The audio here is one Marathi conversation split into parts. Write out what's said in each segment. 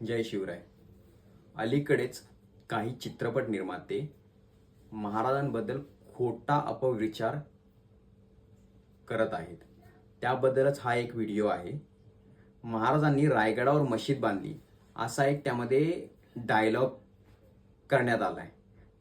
जय शिवराय. अलीकडेच काही चित्रपट निर्माते महाराजांबद्दल खोटा अपविचार करत आहेत. त्याबद्दलच हा एक व्हिडिओ आहे. महाराजांनी रायगडावर मशीद बांधली असा एक त्यामध्ये डायलॉग करण्यात आलाय.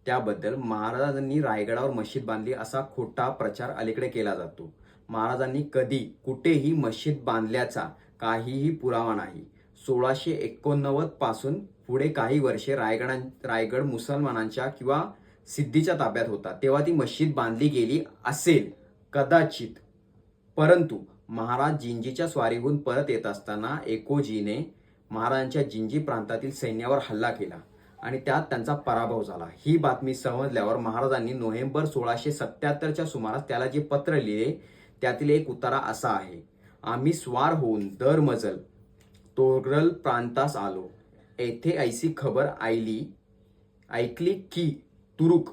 त्याबद्दल महाराजांनी रायगडावर मशीद बांधली असा खोटा प्रचार अलीकडे केला जातो. महाराजांनी कधी कुठेही मशीद बांधल्याचा काहीही पुरावा नाही. 1689 पासून पुढे काही वर्षे रायगड मुसलमानांच्या किंवा सिद्धीच्या ताब्यात होता, तेव्हा ती मशीद बांधली गेली असेल कदाचित. परंतु महाराज जिंजीच्या स्वारीहून परत येत असताना एकोजीने महाराजांच्या जिंजी प्रांतातील सैन्यावर हल्ला केला आणि त्यात त्यांचा पराभव झाला. ही बातमी समजल्यावर महाराजांनी नोव्हेंबर 1677च्या सुमारास त्याला जे पत्र लिहिले त्यातील एक उतारा असा आहे: आम्ही स्वार होऊन दर मजल तोरल प्रांतास आलो. येथे ऐसी खबर ऐकली की तुरुक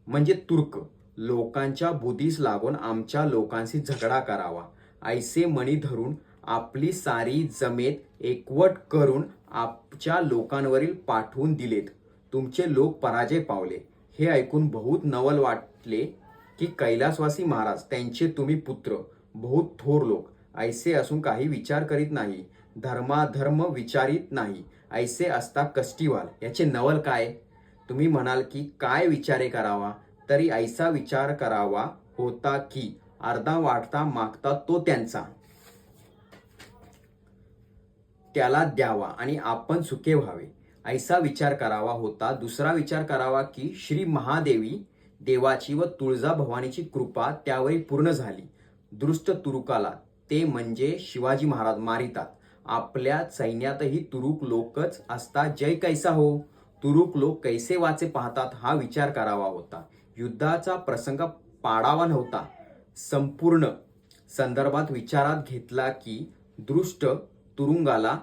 म्हणजे तुर्क लोकांच्या बुधीस लागून आमच्या लोकांशी झगडा करावा. ऐसे मणी धरून आपली सारी जमेत एकवट करून आमच्या लोकांवरील पाठवून दिलेत. तुमचे लोक पराजय पावले. हे ऐकून बहुत नवल वाटले की कैलासवासी महाराज त्यांचे तुम्ही पुत्र बहुत थोर लोक ऐसे असून काही विचार करीत नाही, धर्माधर्म विचारित नाही. ऐसे असता कष्टी व्हाल. याचे नवल काय? तुम्ही म्हणाल की काय विचारे करावा, तरी ऐसा विचार करावा होता की अर्धा वाटता मागता तो त्यांचा त्याला द्यावा आणि आपण सुखे व्हावे. ऐसा विचार करावा होता. दुसरा विचार करावा की श्री महादेवी देवाची व तुळजा भवानीची कृपा त्यावेळी पूर्ण झाली. दृष्ट तुरुकाला ते म्हणजे शिवाजी महाराज मारितात. आपल्या सैन्यातही तुरुक लोकच असता. जय कैसा हो. तुरुक लोक कैसे वाचे पाहतात हा विचार करावा होता. युद्धाचा प्रसंग पाडावा नव्हता. संपूर्ण संदर्भात विचारात घेतला की दृष्ट तुरुंगाला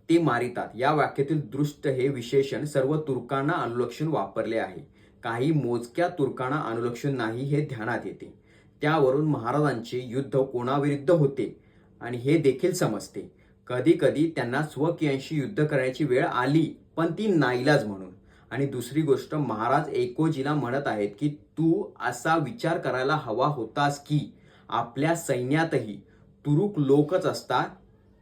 ते मारितात. या वाक्यातील दृष्ट हे विशेषण सर्व तुर्कांना अनुलक्षून वापरले आहे. काही मोजक्या तुर्कांना अनुलक्षून नाही हे ध्यानात येते. त्यावरून महाराजांचे युद्ध कोणाविरुद्ध होते आणि हे देखील समजते. कधी कधी त्यांना स्वकीयांशी युद्ध करण्याची वेळ आली, पण ती नाईलाज म्हणून. आणि दुसरी गोष्ट, महाराज एकोजीला म्हणत आहेत की तू असा विचार करायला हवा होतास की आपल्या सैन्यातही तुरुक लोकच असतात.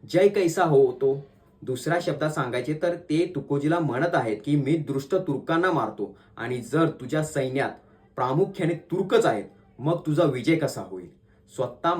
जय कैसा होतो. दुसऱ्या शब्दात सांगायचे तर ते तुकोजीला म्हणत आहेत की मी दृष्ट तुर्कांना मारतो आणि जर तुझ्या सैन्यात प्रामुख्याने तुर्कच आहेत मग तुझा विजय कसा होईल. स्वतः